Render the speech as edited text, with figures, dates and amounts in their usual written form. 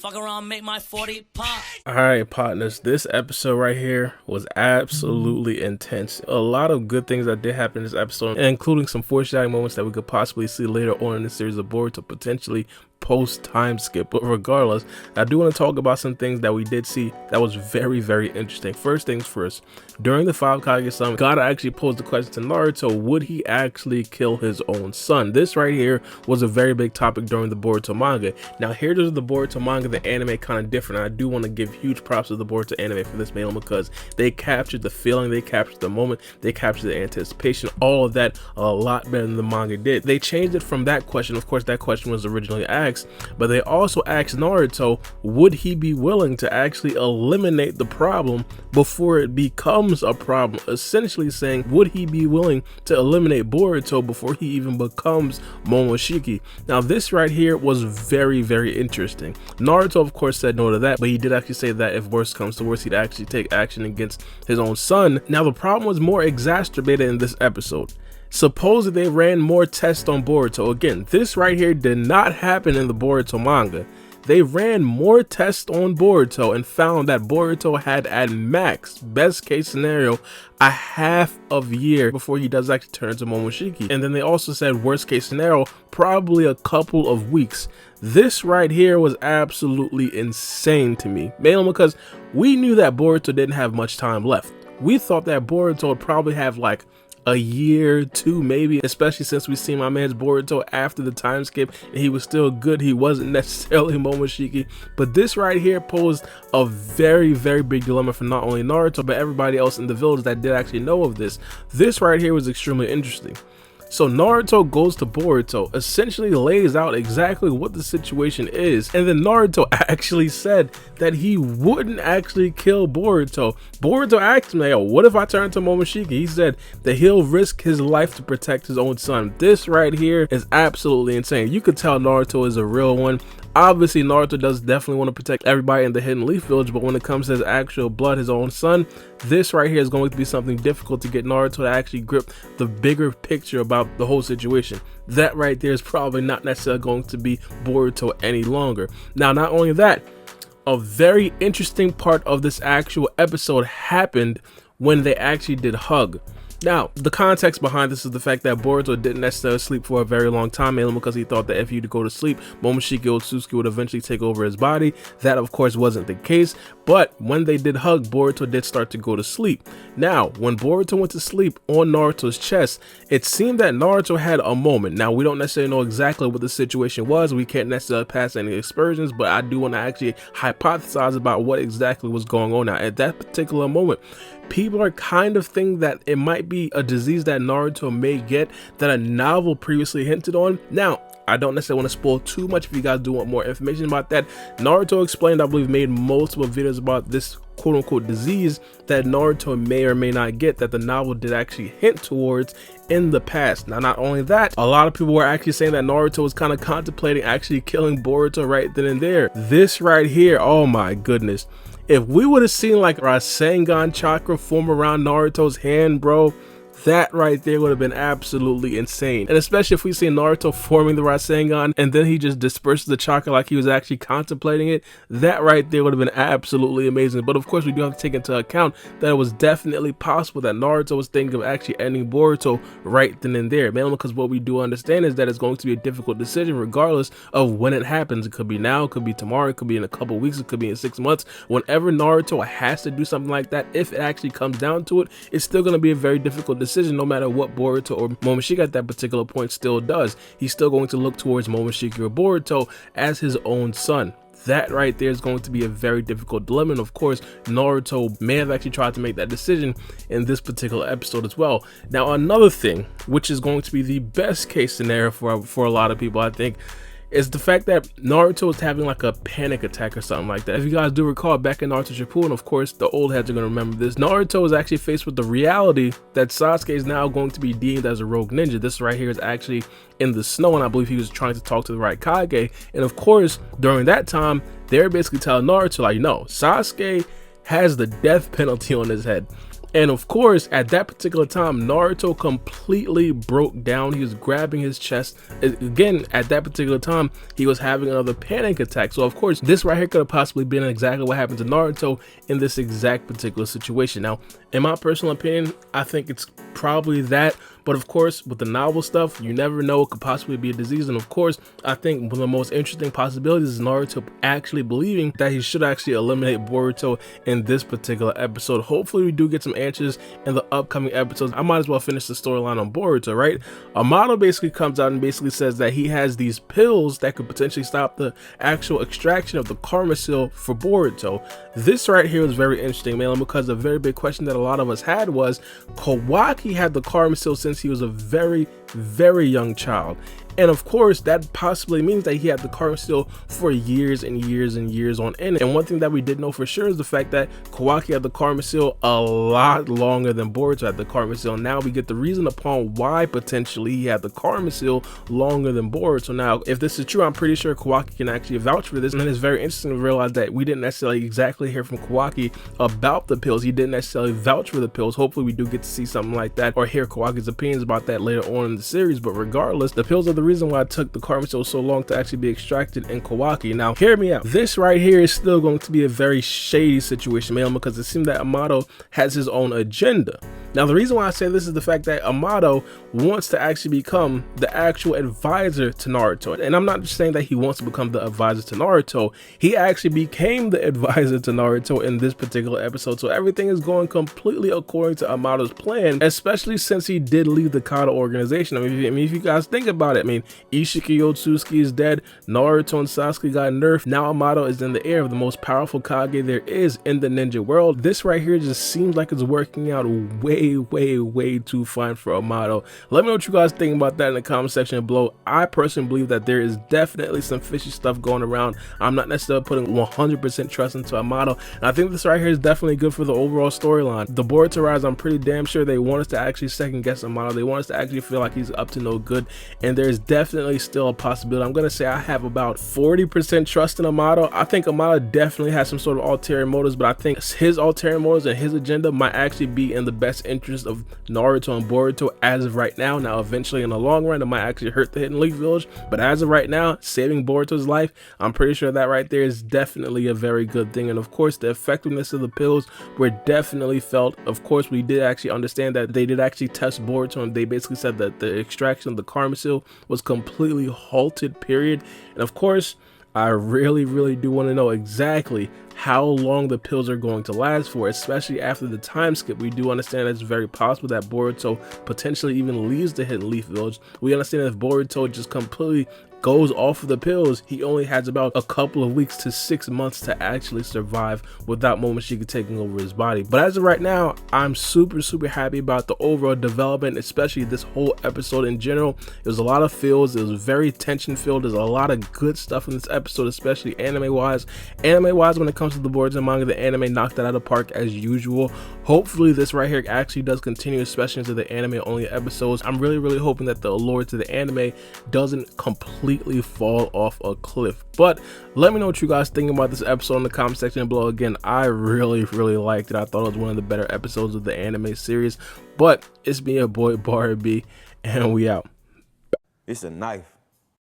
Fuck around, make my 40 pop. Alright, partners, this episode right here was absolutely intense. A lot of good things that did happen in this episode, including some foreshadowing moments that we could possibly see later on in the series of Boruto, potentially post time skip. But regardless, I do want to talk about some things that we did see that was very, very interesting. First things first, during the 5 Kage summit, God actually posed the question to Naruto, would he actually kill his own son? This right here was a very big topic during the Boruto manga. Now here does the Boruto manga, the anime kind of different. And I do want to give huge props to the Boruto anime for this mail because they captured the feeling, they captured the moment, they captured the anticipation, all of that a lot better than the manga did. They changed it from that question. Of course, that question was originally asked, but they also asked Naruto, would he be willing to actually eliminate the problem before it becomes a problem? Essentially saying, would he be willing to eliminate Boruto before he even becomes Momoshiki? Now this right here was very, very interesting. Naruto of course said no to that, but he did actually say that if worse comes to worse, he'd actually take action against his own son. Now the problem was more exacerbated in this episode. Supposedly they ran more tests on Boruto. Again, this right here did not happen in the Boruto manga. They ran more tests on Boruto and found that Boruto had at max, best case scenario, a half of year before he does actually turn to Momoshiki. And then they also said worst case scenario, probably a couple of weeks. This right here was absolutely insane to me, mainly because we knew that Boruto didn't have much time left. We thought that Boruto would probably have like a year, 2 maybe, especially since we seen my man's Boruto after the time skip and he was still good. He wasn't necessarily Momoshiki, but this right here posed a very, very big dilemma for not only Naruto but everybody else in the village that did actually know of this. This right here was extremely interesting. So Naruto goes to Boruto, essentially lays out exactly what the situation is, and then Naruto actually said that he wouldn't actually kill Boruto. Boruto asked him, yo, what if I turn to Momoshiki? He said that he'll risk his life to protect his own son. This right here is absolutely insane. You could tell Naruto is a real one. Obviously, Naruto does definitely want to protect everybody in the Hidden Leaf Village, but when it comes to his actual blood, his own son, this right here is going to be something difficult to get Naruto to actually grip the bigger picture about the whole situation. That right there is probably not necessarily going to be Boruto any longer. Now, not only that, a very interesting part of this actual episode happened when they actually did hug. Now, the context behind this is the fact that Boruto didn't necessarily sleep for a very long time, mainly because he thought that if he'd go to sleep, Momoshiki Otsutsuki would eventually take over his body. That, of course, wasn't the case, but when they did hug, Boruto did start to go to sleep. Now, when Boruto went to sleep on Naruto's chest, it seemed that Naruto had a moment. Now, we don't necessarily know exactly what the situation was. We can't necessarily pass any aspersions, but I do want to actually hypothesize about what exactly was going on. Now, at that particular moment, people are kind of thinking that it might be a disease that Naruto may get that a novel previously hinted on. Now, I don't necessarily want to spoil too much if you guys do want more information about that. Naruto explained, I believe, made multiple videos about this quote-unquote disease that Naruto may or may not get, that the novel did actually hint towards in the past. Now, not only that, a lot of people were actually saying that Naruto was kind of contemplating actually killing Boruto right then and there. This right here, oh my goodness. If we would have seen like Rasengan chakra form around Naruto's hand, bro, that right there would have been absolutely insane. And especially if we see Naruto forming the Rasengan and then he just disperses the chakra like he was actually contemplating it, that right there would have been absolutely amazing. But of course, we do have to take into account that it was definitely possible that Naruto was thinking of actually ending Boruto right then and there, mainly because what we do understand is that it's going to be a difficult decision regardless of when it happens. It could be now, it could be tomorrow, it could be in a couple weeks, it could be in 6 months. Whenever Naruto has to do something like that, if it actually comes down to it, it's still going to be a very difficult decision, no matter what Boruto or Momoshiki at that particular point still does. He's still going to look towards Momoshiki or Boruto as his own son. That right there is going to be a very difficult dilemma, and of course Naruto may have actually tried to make that decision in this particular episode as well. Now, another thing which is going to be the best case scenario for a lot of people, I think, is the fact that Naruto is having like a panic attack or something like that. If you guys do recall, back in Naruto Shippuden, of course, the old heads are going to remember this, Naruto is actually faced with the reality that Sasuke is now going to be deemed as a rogue ninja. This right here is actually in the snow, and I believe he was trying to talk to the right Kage. And of course, during that time, they're basically telling Naruto, like, no, Sasuke has the death penalty on his head. And of course, at that particular time, Naruto completely broke down. He was grabbing his chest. Again, at that particular time, he was having another panic attack. So of course, this right here could have possibly been exactly what happened to Naruto in this exact particular situation. Now, in my personal opinion, I think it's probably that. But of course, with the novel stuff, you never know, it could possibly be a disease. And of course, I think one of the most interesting possibilities is Naruto actually believing that he should actually eliminate Boruto in this particular episode. Hopefully we do get some answers in the upcoming episodes. I might as well finish the storyline on Boruto, right? Amado basically comes out and basically says that he has these pills that could potentially stop the actual extraction of the karma seal for Boruto. This right here was very interesting, man, because a very big question that a lot of us had was, Kawaki had the karma seal since he was a very young child. And of course, that possibly means that he had the karma seal for years and years and years on end. And one thing that we did know for sure is the fact that Kawaki had the karma seal a lot longer than Boruto had the karma seal. Now we get the reason upon why potentially he had the karma seal longer than Boruto. Now, if this is true, I'm pretty sure Kawaki can actually vouch for this. And it's very interesting to realize that we didn't necessarily exactly hear from Kawaki about the pills. He didn't necessarily vouch for the pills. Hopefully we do get to see something like that or hear Kawaki's opinions about that later on in the series. But regardless, the pills are the reason why it took the karma seal so long to actually be extracted in Kawaki. Now, hear me out. This right here is still going to be a very shady situation, man, because it seems that Amado has his own agenda. Now, the reason why I say this is the fact that Amado wants to actually become the actual advisor to Naruto. And I'm not just saying that he wants to become the advisor to Naruto. He actually became the advisor to Naruto in this particular episode. So everything is going completely according to Amado's plan, especially since he did leave the Kage organization. I mean, if you guys think about it, I mean, Ishiki Yotsuki is dead, Naruto and Sasuke got nerfed, now Amado is in the air of the most powerful Kage there is in the ninja world. This right here just seems like it's working out way too fine for Amado. Let me know what you guys think about that in the comment section below. I personally believe that there is definitely some fishy stuff going around. I'm not necessarily putting 100% trust into Amado, and I think this right here is definitely good for the overall storyline. The Boruto Rise, I'm pretty damn sure they want us to actually second guess Amado. They want us to actually feel like he's up to no good, and there's definitely still a possibility. I'm gonna say I have about 40% trust in Amado. I think Amado definitely has some sort of ulterior motives, but I think his ulterior motives and his agenda might actually be in the best interest of Naruto and Boruto as of right now. Now, eventually in the long run, it might actually hurt the Hidden Leaf Village, but as of right now, saving Boruto's life, I'm pretty sure that right there is definitely a very good thing. And of course, the effectiveness of the pills were definitely felt. Of course, we did actually understand that they did actually test Boruto, and they basically said that the extraction of the karma seal was completely halted, period. And of course, I really do want to know exactly how long the pills are going to last for, especially after the time skip. We do understand it's very possible that Boruto potentially even leaves the Hidden Leaf Village. We understand if Boruto just completely goes off of the pills, he only has about a couple of weeks to 6 months to actually survive without Momoshiki taking over his body. But as of right now, I'm super happy about the overall development, especially this whole episode in general. It was a lot of feels, it was very tension filled. There's a lot of good stuff in this episode, especially anime wise. When it comes to the Boruto manga, the anime knocked it out of the park as usual. Hopefully this right here actually does continue, especially into the anime only episodes. I'm really hoping that the allure to the anime doesn't completely fall off a cliff. But let me know what you guys think about this episode in the comment section below. Again, I really liked it. I thought it was one of the better episodes of the anime series. But it's me, your boy Barbie, and we out. It's a knife.